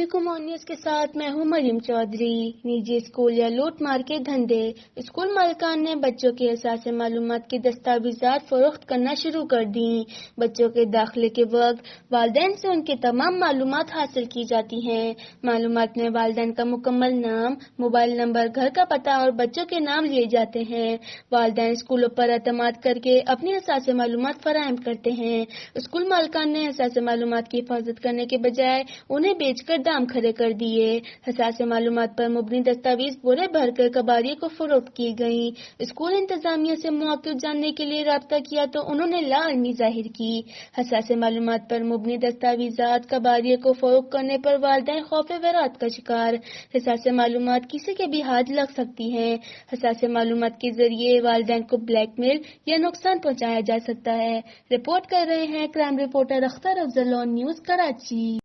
علیکم نیوز کے ساتھ میں ہوں مریم چودھری۔ نجی اسکول یا لوٹ مار کے دھندے۔ اسکول مالکان نے بچوں کے اثاثے معلومات کی دستاویزات فروخت کرنا شروع کر دیں۔ بچوں کے داخلے کے وقت والدین سے ان کی تمام معلومات حاصل کی جاتی ہیں۔ معلومات میں والدین کا مکمل نام، موبائل نمبر، گھر کا پتہ اور بچوں کے نام لیے جاتے ہیں۔ والدین اسکولوں پر اعتماد کر کے اپنی اثاثے معلومات فراہم کرتے ہیں۔ اسکول مالکان نے اثاثے معلومات کی حفاظت کرنے کے بجائے انہیں بیچ کر دام کھڑے کر دیے۔ حساس معلومات پر مبنی دستاویز بورے بھر کر کباڑیوں کو فروخت کی گئیں۔ اسکول انتظامیہ سے موقف جاننے کے لیے رابطہ کیا تو انہوں نے لاعلمی ظاہر کی۔ حساس معلومات پر مبنی دستاویزات کباڑیوں کو فروخت کرنے پر والدین خوف ویرات کا شکار۔ حساس معلومات کسی کے بھی ہاتھ لگ سکتی ہیں۔ حساس معلومات کے ذریعے والدین کو بلیک میل یا نقصان پہنچایا جا سکتا ہے۔ رپورٹ کر رہے ہیں کرائم رپورٹر اختر افضل، نیوز کراچی۔